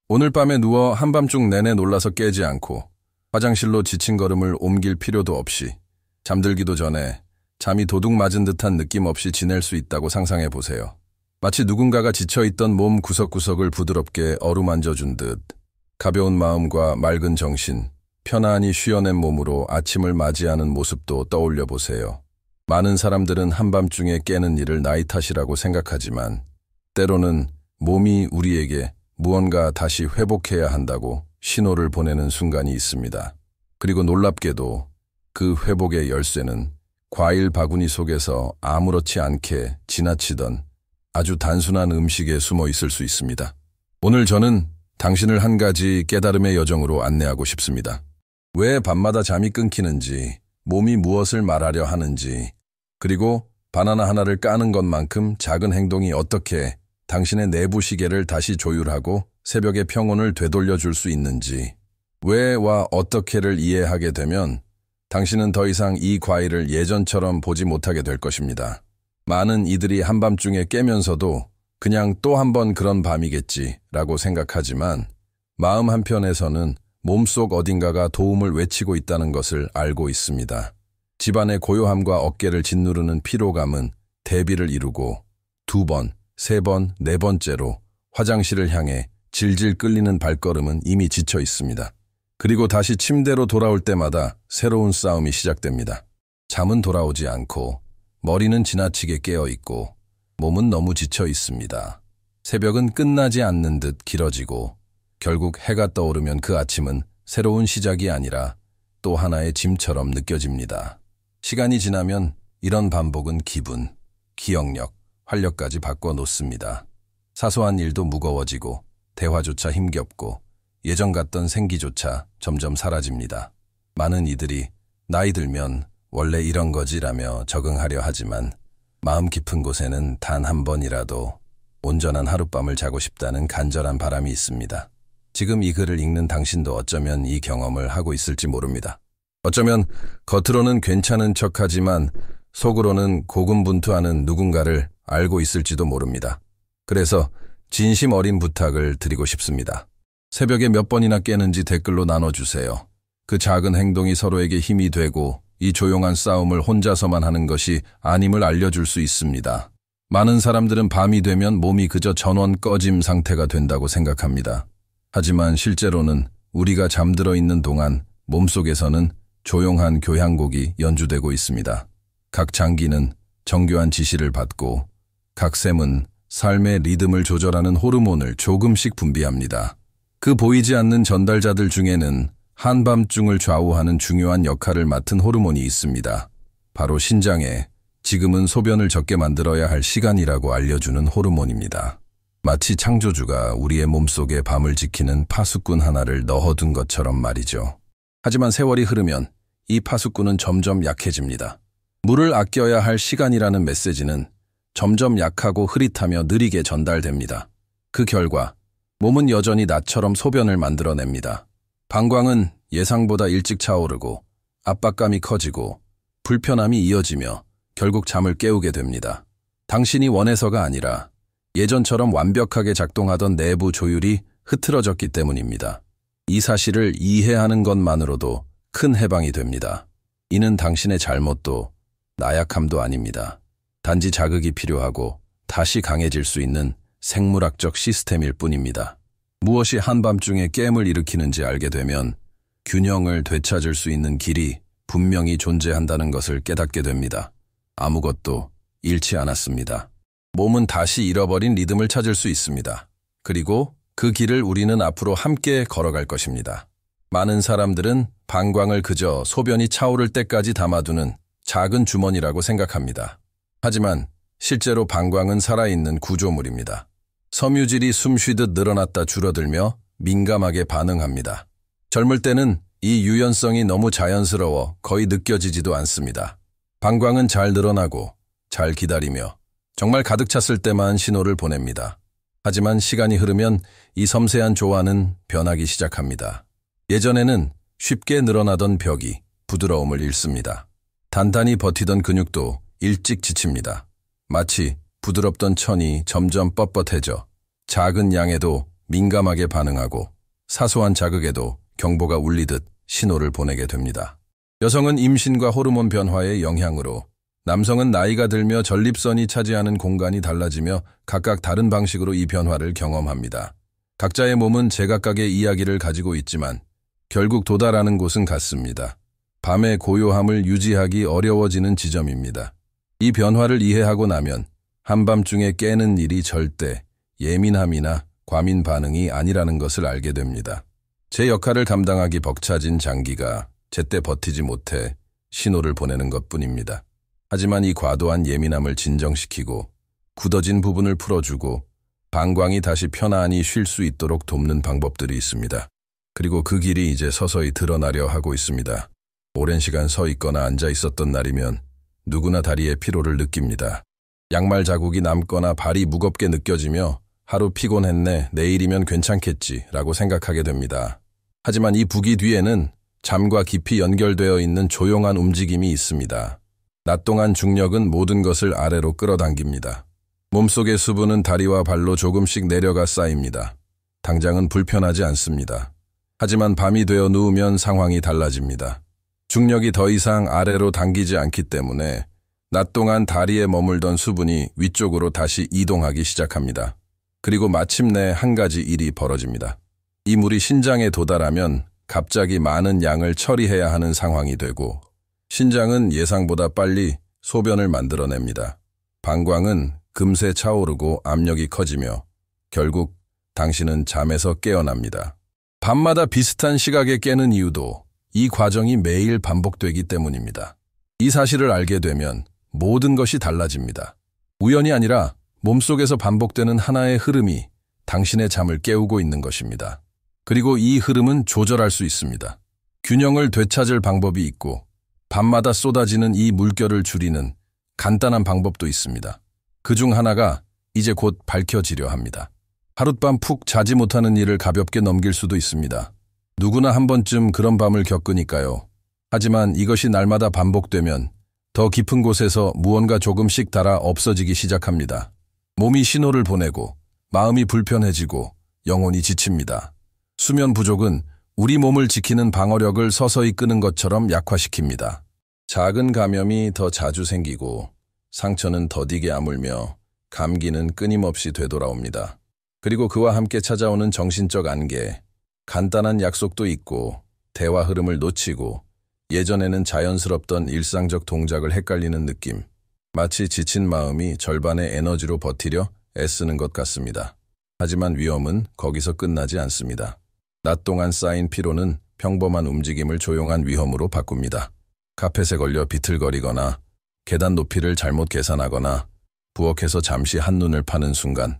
오늘 밤에 누워 한밤중 내내 놀라서 깨지 않고 화장실로 지친 걸음을 옮길 필요도 없이 잠들기도 전에 잠이 도둑 맞은 듯한 느낌 없이 지낼 수 있다고 상상해 보세요. 마치 누군가가 지쳐있던 몸 구석구석을 부드럽게 어루만져준 듯 가벼운 마음과 맑은 정신, 편안히 쉬어낸 몸으로 아침을 맞이하는 모습도 떠올려 보세요. 많은 사람들은 한밤중에 깨는 일을 나이 탓이라고 생각하지만 때로는 몸이 우리에게 무언가 다시 회복해야 한다고 신호를 보내는 순간이 있습니다. 그리고 놀랍게도 그 회복의 열쇠는 과일 바구니 속에서 아무렇지 않게 지나치던 아주 단순한 음식에 숨어 있을 수 있습니다. 오늘 저는 당신을 한 가지 깨달음의 여정으로 안내하고 싶습니다. 왜 밤마다 잠이 끊기는지, 몸이 무엇을 말하려 하는지, 그리고 바나나 하나를 까는 것만큼 작은 행동이 어떻게 당신의 내부 시계를 다시 조율하고 새벽의 평온을 되돌려줄 수 있는지, 왜와 어떻게를 이해하게 되면 당신은 더 이상 이 과일을 예전처럼 보지 못하게 될 것입니다. 많은 이들이 한밤중에 깨면서도 그냥 또 한 번 그런 밤이겠지라고 생각하지만 마음 한편에서는 몸속 어딘가가 도움을 외치고 있다는 것을 알고 있습니다. 집안의 고요함과 어깨를 짓누르는 피로감은 대비를 이루고 2번, 3번, 4번째로 화장실을 향해 질질 끌리는 발걸음은 이미 지쳐 있습니다. 그리고 다시 침대로 돌아올 때마다 새로운 싸움이 시작됩니다. 잠은 돌아오지 않고 머리는 지나치게 깨어 있고 몸은 너무 지쳐 있습니다. 새벽은 끝나지 않는 듯 길어지고 결국 해가 떠오르면 그 아침은 새로운 시작이 아니라 또 하나의 짐처럼 느껴집니다. 시간이 지나면 이런 반복은 기분, 기억력, 활력까지 바꿔놓습니다. 사소한 일도 무거워지고 대화조차 힘겹고 예전 같던 생기조차 점점 사라집니다. 많은 이들이 나이 들면 원래 이런 거지라며 적응하려 하지만 마음 깊은 곳에는 단 한 번이라도 온전한 하룻밤을 자고 싶다는 간절한 바람이 있습니다. 지금 이 글을 읽는 당신도 어쩌면 이 경험을 하고 있을지 모릅니다. 어쩌면 겉으로는 괜찮은 척하지만 속으로는 고군분투하는 누군가를 알고 있을지도 모릅니다. 그래서 진심 어린 부탁을 드리고 싶습니다. 새벽에 몇 번이나 깨는지 댓글로 나눠주세요. 그 작은 행동이 서로에게 힘이 되고 이 조용한 싸움을 혼자서만 하는 것이 아님을 알려줄 수 있습니다. 많은 사람들은 밤이 되면 몸이 그저 전원 꺼짐 상태가 된다고 생각합니다. 하지만 실제로는 우리가 잠들어 있는 동안 몸속에서는 조용한 교향곡이 연주되고 있습니다. 각 장기는 정교한 지시를 받고 각 샘은 삶의 리듬을 조절하는 호르몬을 조금씩 분비합니다. 그 보이지 않는 전달자들 중에는 한밤중을 좌우하는 중요한 역할을 맡은 호르몬이 있습니다. 바로 신장에 지금은 소변을 적게 만들어야 할 시간이라고 알려주는 호르몬입니다. 마치 창조주가 우리의 몸속에 밤을 지키는 파수꾼 하나를 넣어둔 것처럼 말이죠. 하지만 세월이 흐르면 이 파수꾼은 점점 약해집니다. 물을 아껴야 할 시간이라는 메시지는 점점 약하고 흐릿하며 느리게 전달됩니다. 그 결과 몸은 여전히 나처럼 소변을 만들어냅니다. 방광은 예상보다 일찍 차오르고 압박감이 커지고 불편함이 이어지며 결국 잠을 깨우게 됩니다. 당신이 원해서가 아니라 예전처럼 완벽하게 작동하던 내부 조율이 흐트러졌기 때문입니다. 이 사실을 이해하는 것만으로도 큰 해방이 됩니다. 이는 당신의 잘못도 나약함도 아닙니다. 단지 자극이 필요하고 다시 강해질 수 있는 생물학적 시스템일 뿐입니다. 무엇이 한밤중에 깨임을 일으키는지 알게 되면 균형을 되찾을 수 있는 길이 분명히 존재한다는 것을 깨닫게 됩니다. 아무것도 잃지 않았습니다. 몸은 다시 잃어버린 리듬을 찾을 수 있습니다. 그리고 그 길을 우리는 앞으로 함께 걸어갈 것입니다. 많은 사람들은 방광을 그저 소변이 차오를 때까지 담아두는 작은 주머니라고 생각합니다. 하지만 실제로 방광은 살아있는 구조물입니다. 섬유질이 숨쉬듯 늘어났다 줄어들며 민감하게 반응합니다. 젊을 때는 이 유연성이 너무 자연스러워 거의 느껴지지도 않습니다. 방광은 잘 늘어나고 잘 기다리며 정말 가득 찼을 때만 신호를 보냅니다. 하지만 시간이 흐르면 이 섬세한 조화는 변하기 시작합니다. 예전에는 쉽게 늘어나던 벽이 부드러움을 잃습니다. 단단히 버티던 근육도 일찍 지칩니다. 마치 부드럽던 천이 점점 뻣뻣해져 작은 양에도 민감하게 반응하고 사소한 자극에도 경보가 울리듯 신호를 보내게 됩니다. 여성은 임신과 호르몬 변화의 영향으로, 남성은 나이가 들며 전립선이 차지하는 공간이 달라지며 각각 다른 방식으로 이 변화를 경험합니다. 각자의 몸은 제각각의 이야기를 가지고 있지만 결국 도달하는 곳은 같습니다. 밤의 고요함을 유지하기 어려워지는 지점입니다. 이 변화를 이해하고 나면 한밤중에 깨는 일이 절대 예민함이나 과민 반응이 아니라는 것을 알게 됩니다. 제 역할을 감당하기 벅차진 장기가 제때 버티지 못해 신호를 보내는 것뿐입니다. 하지만 이 과도한 예민함을 진정시키고 굳어진 부분을 풀어주고 방광이 다시 편안히 쉴 수 있도록 돕는 방법들이 있습니다. 그리고 그 길이 이제 서서히 드러나려 하고 있습니다. 오랜 시간 서 있거나 앉아 있었던 날이면 누구나 다리에 피로를 느낍니다. 양말 자국이 남거나 발이 무겁게 느껴지며 하루 피곤했네, 내일이면 괜찮겠지 라고 생각하게 됩니다. 하지만 이 부기 뒤에는 잠과 깊이 연결되어 있는 조용한 움직임이 있습니다. 낮 동안 중력은 모든 것을 아래로 끌어당깁니다. 몸속의 수분은 다리와 발로 조금씩 내려가 쌓입니다. 당장은 불편하지 않습니다. 하지만 밤이 되어 누우면 상황이 달라집니다. 중력이 더 이상 아래로 당기지 않기 때문에 낮 동안 다리에 머물던 수분이 위쪽으로 다시 이동하기 시작합니다. 그리고 마침내 한 가지 일이 벌어집니다. 이 물이 신장에 도달하면 갑자기 많은 양을 처리해야 하는 상황이 되고 신장은 예상보다 빨리 소변을 만들어냅니다. 방광은 금세 차오르고 압력이 커지며 결국 당신은 잠에서 깨어납니다. 밤마다 비슷한 시각에 깨는 이유도 이 과정이 매일 반복되기 때문입니다. 이 사실을 알게 되면 모든 것이 달라집니다. 우연이 아니라 몸속에서 반복되는 하나의 흐름이 당신의 잠을 깨우고 있는 것입니다. 그리고 이 흐름은 조절할 수 있습니다. 균형을 되찾을 방법이 있고 밤마다 쏟아지는 이 물결을 줄이는 간단한 방법도 있습니다. 그중 하나가 이제 곧 밝혀지려 합니다. 하룻밤 푹 자지 못하는 일을 가볍게 넘길 수도 있습니다. 누구나 한 번쯤 그런 밤을 겪으니까요. 하지만 이것이 날마다 반복되면 더 깊은 곳에서 무언가 조금씩 닳아 없어지기 시작합니다. 몸이 신호를 보내고 마음이 불편해지고 영혼이 지칩니다. 수면 부족은 우리 몸을 지키는 방어력을 서서히 끄는 것처럼 약화시킵니다. 작은 감염이 더 자주 생기고 상처는 더디게 아물며 감기는 끊임없이 되돌아옵니다. 그리고 그와 함께 찾아오는 정신적 안개, 간단한 약속도 있고 대화 흐름을 놓치고 예전에는 자연스럽던 일상적 동작을 헷갈리는 느낌, 마치 지친 마음이 절반의 에너지로 버티려 애쓰는 것 같습니다. 하지만 위험은 거기서 끝나지 않습니다. 낮 동안 쌓인 피로는 평범한 움직임을 조용한 위험으로 바꿉니다. 카펫에 걸려 비틀거리거나 계단 높이를 잘못 계산하거나 부엌에서 잠시 한눈을 파는 순간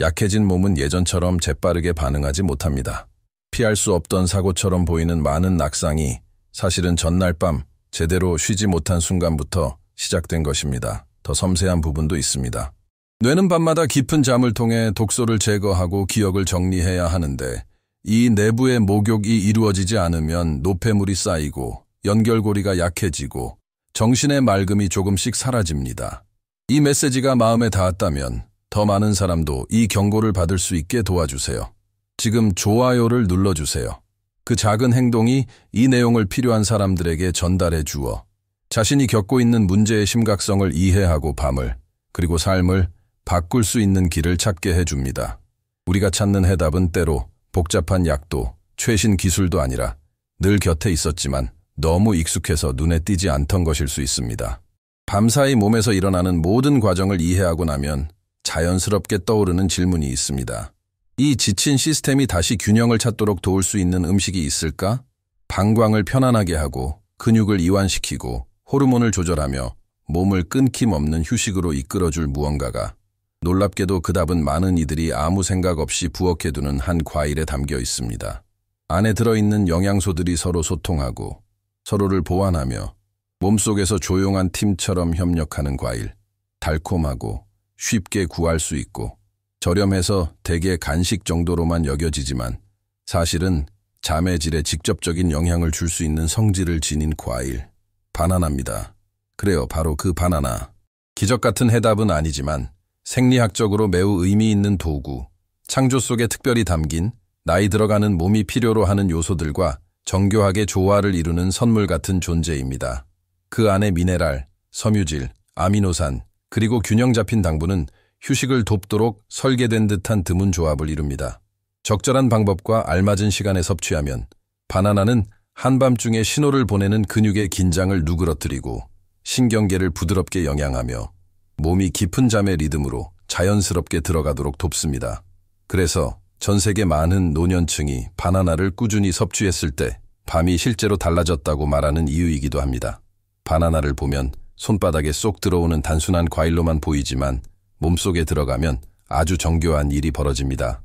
약해진 몸은 예전처럼 재빠르게 반응하지 못합니다. 피할 수 없던 사고처럼 보이는 많은 낙상이 사실은 전날 밤 제대로 쉬지 못한 순간부터 시작된 것입니다. 더 섬세한 부분도 있습니다. 뇌는 밤마다 깊은 잠을 통해 독소를 제거하고 기억을 정리해야 하는데 이 내부의 목욕이 이루어지지 않으면 노폐물이 쌓이고 연결고리가 약해지고 정신의 맑음이 조금씩 사라집니다. 이 메시지가 마음에 닿았다면 더 많은 사람도 이 경고를 받을 수 있게 도와주세요. 지금 좋아요를 눌러주세요. 그 작은 행동이 이 내용을 필요한 사람들에게 전달해 주어 자신이 겪고 있는 문제의 심각성을 이해하고 밤을, 그리고 삶을 바꿀 수 있는 길을 찾게 해줍니다. 우리가 찾는 해답은 때로 복잡한 약도 최신 기술도 아니라 늘 곁에 있었지만 너무 익숙해서 눈에 띄지 않던 것일 수 있습니다. 밤사이 몸에서 일어나는 모든 과정을 이해하고 나면 자연스럽게 떠오르는 질문이 있습니다. 이 지친 시스템이 다시 균형을 찾도록 도울 수 있는 음식이 있을까? 방광을 편안하게 하고 근육을 이완시키고 호르몬을 조절하며 몸을 끊김없는 휴식으로 이끌어줄 무언가가, 놀랍게도 그 답은 많은 이들이 아무 생각 없이 부엌해두는 한 과일에 담겨 있습니다. 안에 들어있는 영양소들이 서로 소통하고 서로를 보완하며 몸속에서 조용한 팀처럼 협력하는 과일, 달콤하고 쉽게 구할 수 있고 저렴해서 대개 간식 정도로만 여겨지지만 사실은 잠의 질에 직접적인 영향을 줄 수 있는 성질을 지닌 과일, 바나나입니다. 그래요, 바로 그 바나나. 기적 같은 해답은 아니지만 생리학적으로 매우 의미 있는 도구, 창조 속에 특별히 담긴 나이 들어가는 몸이 필요로 하는 요소들과 정교하게 조화를 이루는 선물 같은 존재입니다. 그 안에 미네랄, 섬유질, 아미노산, 그리고 균형 잡힌 당분은 휴식을 돕도록 설계된 듯한 드문 조합을 이룹니다. 적절한 방법과 알맞은 시간에 섭취하면 바나나는 한밤중에 신호를 보내는 근육의 긴장을 누그러뜨리고 신경계를 부드럽게 영양하며 몸이 깊은 잠의 리듬으로 자연스럽게 들어가도록 돕습니다. 그래서 전 세계 많은 노년층이 바나나를 꾸준히 섭취했을 때 밤이 실제로 달라졌다고 말하는 이유이기도 합니다. 바나나를 보면 손바닥에 쏙 들어오는 단순한 과일로만 보이지만 몸속에 들어가면 아주 정교한 일이 벌어집니다.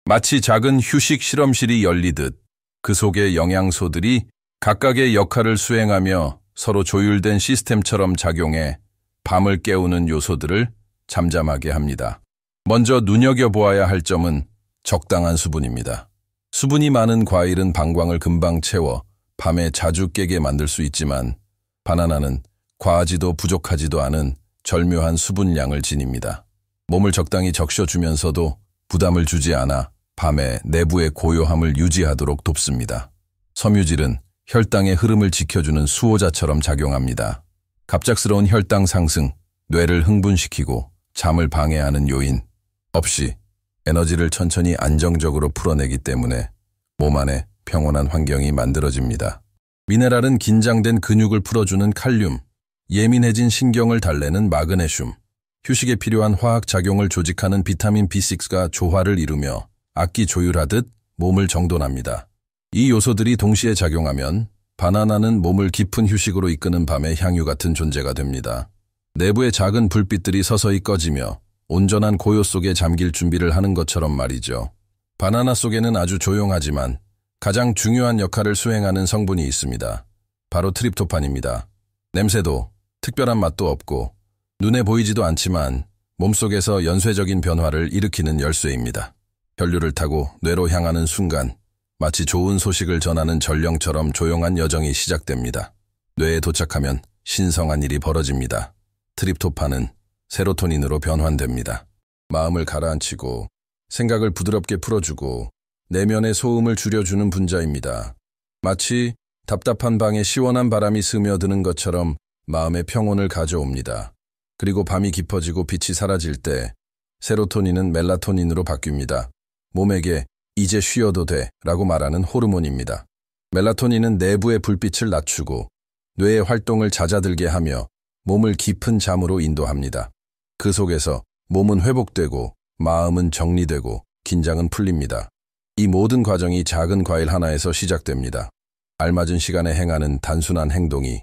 마치 작은 휴식 실험실이 열리듯 그 속의 영양소들이 각각의 역할을 수행하며 서로 조율된 시스템처럼 작용해 밤을 깨우는 요소들을 잠잠하게 합니다. 먼저 눈여겨보아야 할 점은 적당한 수분입니다. 수분이 많은 과일은 방광을 금방 채워 밤에 자주 깨게 만들 수 있지만 바나나는 과하지도 부족하지도 않은 절묘한 수분량을 지닙니다. 몸을 적당히 적셔주면서도 부담을 주지 않아 밤에 내부의 고요함을 유지하도록 돕습니다. 섬유질은 혈당의 흐름을 지켜주는 수호자처럼 작용합니다. 갑작스러운 혈당 상승, 뇌를 흥분시키고 잠을 방해하는 요인 없이 에너지를 천천히 안정적으로 풀어내기 때문에 몸 안에 평온한 환경이 만들어집니다. 미네랄은 긴장된 근육을 풀어주는 칼륨, 예민해진 신경을 달래는 마그네슘, 휴식에 필요한 화학작용을 조직하는 비타민 B6가 조화를 이루며 악기 조율하듯 몸을 정돈합니다. 이 요소들이 동시에 작용하면 바나나는 몸을 깊은 휴식으로 이끄는 밤의 향유 같은 존재가 됩니다. 내부의 작은 불빛들이 서서히 꺼지며 온전한 고요 속에 잠길 준비를 하는 것처럼 말이죠. 바나나 속에는 아주 조용하지만 가장 중요한 역할을 수행하는 성분이 있습니다. 바로 트립토판입니다. 냄새도 특별한 맛도 없고 눈에 보이지도 않지만 몸속에서 연쇄적인 변화를 일으키는 열쇠입니다. 혈류를 타고 뇌로 향하는 순간 마치 좋은 소식을 전하는 전령처럼 조용한 여정이 시작됩니다. 뇌에 도착하면 신성한 일이 벌어집니다. 트립토판은 세로토닌으로 변환됩니다. 마음을 가라앉히고 생각을 부드럽게 풀어주고 내면의 소음을 줄여주는 분자입니다. 마치 답답한 방에 시원한 바람이 스며드는 것처럼 마음의 평온을 가져옵니다. 그리고 밤이 깊어지고 빛이 사라질 때 세로토닌은 멜라토닌으로 바뀝니다. 몸에게 이제 쉬어도 돼 라고 말하는 호르몬입니다. 멜라토닌은 내부의 불빛을 낮추고 뇌의 활동을 잦아들게 하며 몸을 깊은 잠으로 인도합니다. 그 속에서 몸은 회복되고 마음은 정리되고 긴장은 풀립니다. 이 모든 과정이 작은 과일 하나에서 시작됩니다. 알맞은 시간에 행하는 단순한 행동이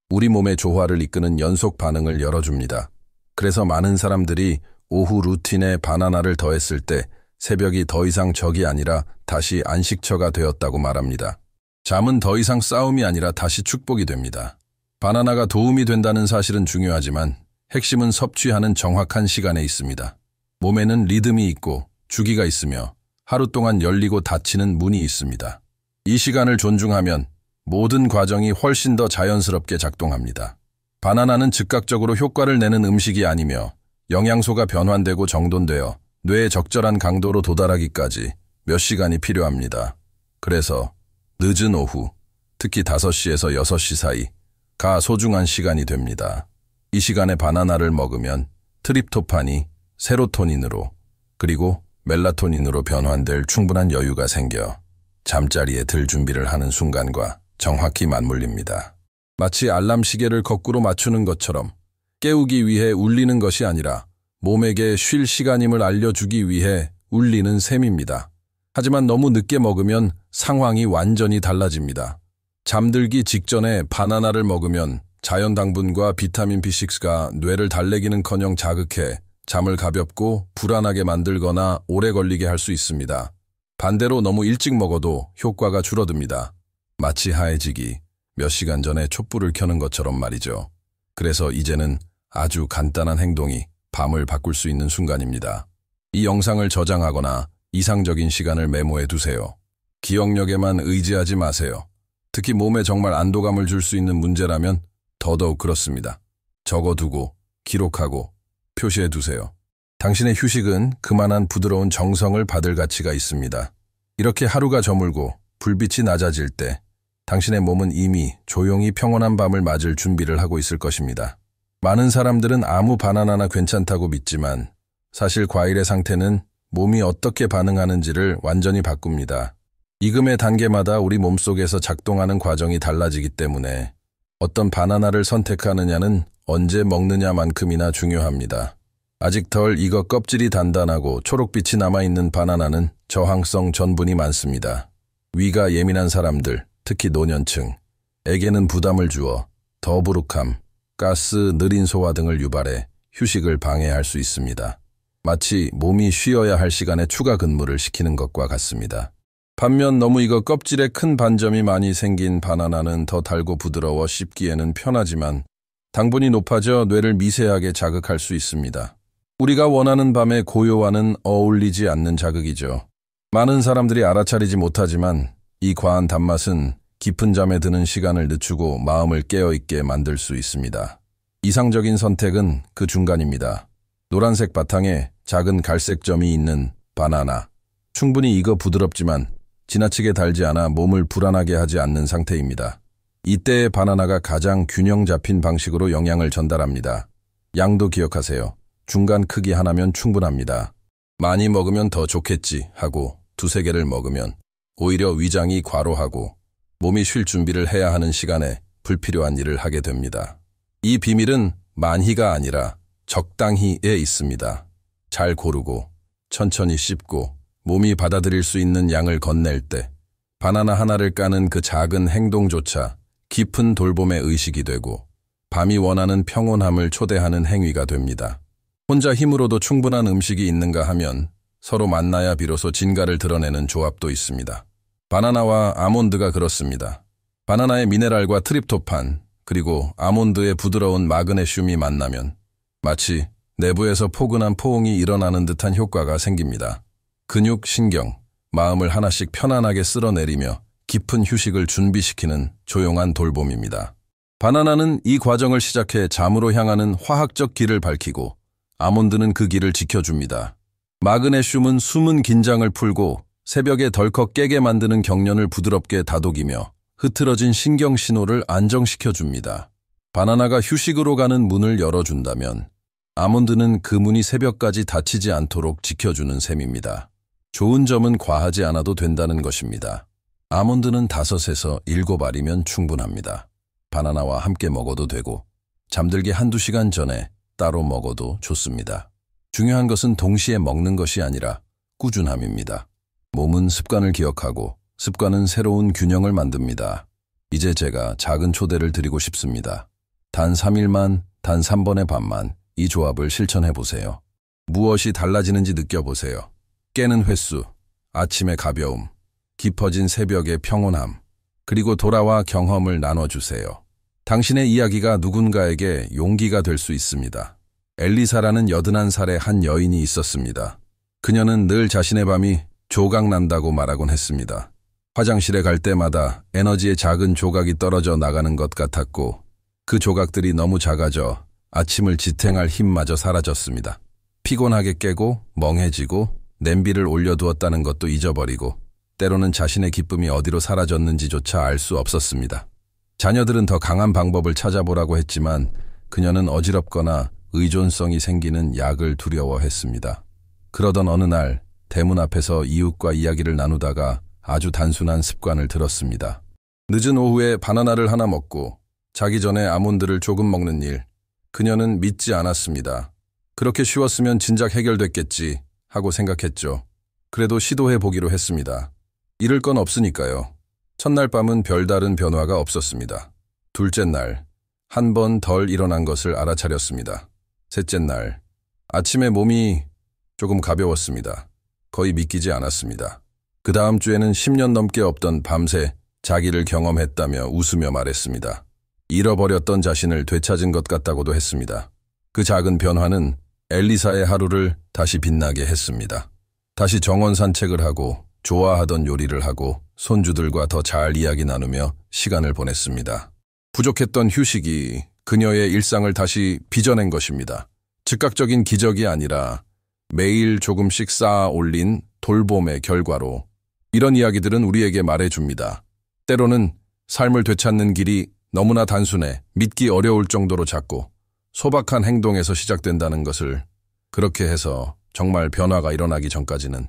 우리 몸의 조화를 이끄는 연속 반응을 열어줍니다. 그래서 많은 사람들이 오후 루틴에 바나나를 더했을 때 새벽이 더 이상 적이 아니라 다시 안식처가 되었다고 말합니다. 잠은 더 이상 싸움이 아니라 다시 축복이 됩니다. 바나나가 도움이 된다는 사실은 중요하지만 핵심은 섭취하는 정확한 시간에 있습니다. 몸에는 리듬이 있고 주기가 있으며 하루 동안 열리고 닫히는 문이 있습니다. 이 시간을 존중하면 모든 과정이 훨씬 더 자연스럽게 작동합니다. 바나나는 즉각적으로 효과를 내는 음식이 아니며 영양소가 변환되고 정돈되어 뇌의 적절한 강도로 도달하기까지 몇 시간이 필요합니다. 그래서 늦은 오후, 특히 5시에서 6시 사이가 소중한 시간이 됩니다. 이 시간에 바나나를 먹으면 트립토판이 세로토닌으로 그리고 멜라토닌으로 변환될 충분한 여유가 생겨 잠자리에 들 준비를 하는 순간과 정확히 맞물립니다. 마치 알람 시계를 거꾸로 맞추는 것처럼 깨우기 위해 울리는 것이 아니라 몸에게 쉴 시간임을 알려주기 위해 울리는 셈입니다. 하지만 너무 늦게 먹으면 상황이 완전히 달라집니다. 잠들기 직전에 바나나를 먹으면 자연 당분과 비타민 B6가 뇌를 달래기는커녕 자극해 잠을 가볍고 불안하게 만들거나 오래 걸리게 할 수 있습니다. 반대로 너무 일찍 먹어도 효과가 줄어듭니다. 마치 하해지기 몇 시간 전에 촛불을 켜는 것처럼 말이죠. 그래서 이제는 아주 간단한 행동이 밤을 바꿀 수 있는 순간입니다. 이 영상을 저장하거나 이상적인 시간을 메모해 두세요. 기억력에만 의지하지 마세요. 특히 몸에 정말 안도감을 줄 수 있는 문제라면 더더욱 그렇습니다. 적어두고 기록하고 표시해 두세요. 당신의 휴식은 그만한 부드러운 정성을 받을 가치가 있습니다. 이렇게 하루가 저물고 불빛이 낮아질 때 당신의 몸은 이미 조용히 평온한 밤을 맞을 준비를 하고 있을 것입니다. 많은 사람들은 아무 바나나나 괜찮다고 믿지만 사실 과일의 상태는 몸이 어떻게 반응하는지를 완전히 바꿉니다. 익음의 단계마다 우리 몸속에서 작동하는 과정이 달라지기 때문에 어떤 바나나를 선택하느냐는 언제 먹느냐만큼이나 중요합니다. 아직 덜 익어 껍질이 단단하고 초록빛이 남아있는 바나나는 저항성 전분이 많습니다. 위가 예민한 사람들, 특히 노년층에게는 부담을 주어 더부룩함, 가스, 느린 소화 등을 유발해 휴식을 방해할 수 있습니다. 마치 몸이 쉬어야 할 시간에 추가 근무를 시키는 것과 같습니다. 반면 너무 익어 껍질에 큰 반점이 많이 생긴 바나나는 더 달고 부드러워 씹기에는 편하지만 당분이 높아져 뇌를 미세하게 자극할 수 있습니다. 우리가 원하는 밤의 고요와는 어울리지 않는 자극이죠. 많은 사람들이 알아차리지 못하지만 이 과한 단맛은 깊은 잠에 드는 시간을 늦추고 마음을 깨어있게 만들 수 있습니다. 이상적인 선택은 그 중간입니다. 노란색 바탕에 작은 갈색 점이 있는 바나나. 충분히 익어 부드럽지만 지나치게 달지 않아 몸을 불안하게 하지 않는 상태입니다. 이때의 바나나가 가장 균형 잡힌 방식으로 영양을 전달합니다. 양도 기억하세요. 중간 크기 하나면 충분합니다. 많이 먹으면 더 좋겠지 하고 두세 개를 먹으면 오히려 위장이 과로하고 몸이 쉴 준비를 해야 하는 시간에 불필요한 일을 하게 됩니다. 이 비밀은 많이가 아니라 적당히에 있습니다. 잘 고르고 천천히 씹고 몸이 받아들일 수 있는 양을 건넬 때 바나나 하나를 까는 그 작은 행동조차 깊은 돌봄의 의식이 되고 밤이 원하는 평온함을 초대하는 행위가 됩니다. 혼자 힘으로도 충분한 음식이 있는가 하면 서로 만나야 비로소 진가를 드러내는 조합도 있습니다. 바나나와 아몬드가 그렇습니다. 바나나의 미네랄과 트립토판 그리고 아몬드의 부드러운 마그네슘이 만나면 마치 내부에서 포근한 포옹이 일어나는 듯한 효과가 생깁니다. 근육, 신경, 마음을 하나씩 편안하게 쓸어내리며 깊은 휴식을 준비시키는 조용한 돌봄입니다. 바나나는 이 과정을 시작해 잠으로 향하는 화학적 길을 밝히고 아몬드는 그 길을 지켜줍니다. 마그네슘은 숨은 긴장을 풀고 새벽에 덜컥 깨게 만드는 경련을 부드럽게 다독이며 흐트러진 신경 신호를 안정시켜줍니다. 바나나가 휴식으로 가는 문을 열어준다면 아몬드는 그 문이 새벽까지 닫히지 않도록 지켜주는 셈입니다. 좋은 점은 과하지 않아도 된다는 것입니다. 아몬드는 5에서 7알이면 충분합니다. 바나나와 함께 먹어도 되고 잠들기 1~2시간 전에 따로 먹어도 좋습니다. 중요한 것은 동시에 먹는 것이 아니라 꾸준함입니다. 몸은 습관을 기억하고 습관은 새로운 균형을 만듭니다. 이제 제가 작은 초대를 드리고 싶습니다. 단 3일만, 단 3번의 밤만 이 조합을 실천해보세요. 무엇이 달라지는지 느껴보세요. 깨는 횟수, 아침의 가벼움, 깊어진 새벽의 평온함, 그리고 돌아와 경험을 나눠주세요. 당신의 이야기가 누군가에게 용기가 될 수 있습니다. 엘리사라는 81살의 한 여인이 있었습니다. 그녀는 늘 자신의 밤이 조각난다고 말하곤 했습니다. 화장실에 갈 때마다 에너지의 작은 조각이 떨어져 나가는 것 같았고 그 조각들이 너무 작아져 아침을 지탱할 힘마저 사라졌습니다. 피곤하게 깨고 멍해지고 냄비를 올려두었다는 것도 잊어버리고 때로는 자신의 기쁨이 어디로 사라졌는지조차 알 수 없었습니다. 자녀들은 더 강한 방법을 찾아보라고 했지만 그녀는 어지럽거나 의존성이 생기는 약을 두려워했습니다. 그러던 어느 날 대문 앞에서 이웃과 이야기를 나누다가 아주 단순한 습관을 들었습니다. 늦은 오후에 바나나를 하나 먹고 자기 전에 아몬드를 조금 먹는 일. 그녀는 믿지 않았습니다. 그렇게 쉬웠으면 진작 해결됐겠지 하고 생각했죠. 그래도 시도해 보기로 했습니다. 잃을 건 없으니까요. 첫날 밤은 별다른 변화가 없었습니다. 둘째 날, 한 번 덜 일어난 것을 알아차렸습니다. 셋째 날, 아침에 몸이 조금 가벼웠습니다. 거의 믿기지 않았습니다. 그 다음 주에는 10년 넘게 없던 밤새 자기를 경험했다며 웃으며 말했습니다. 잃어버렸던 자신을 되찾은 것 같다고도 했습니다. 그 작은 변화는 엘리사의 하루를 다시 빛나게 했습니다. 다시 정원 산책을 하고 좋아하던 요리를 하고 손주들과 더 잘 이야기 나누며 시간을 보냈습니다. 부족했던 휴식이 그녀의 일상을 다시 빚어낸 것입니다. 즉각적인 기적이 아니라 매일 조금씩 쌓아 올린 돌봄의 결과로 이런 이야기들은 우리에게 말해줍니다. 때로는 삶을 되찾는 길이 너무나 단순해 믿기 어려울 정도로 작고 소박한 행동에서 시작된다는 것을, 그렇게 해서 정말 변화가 일어나기 전까지는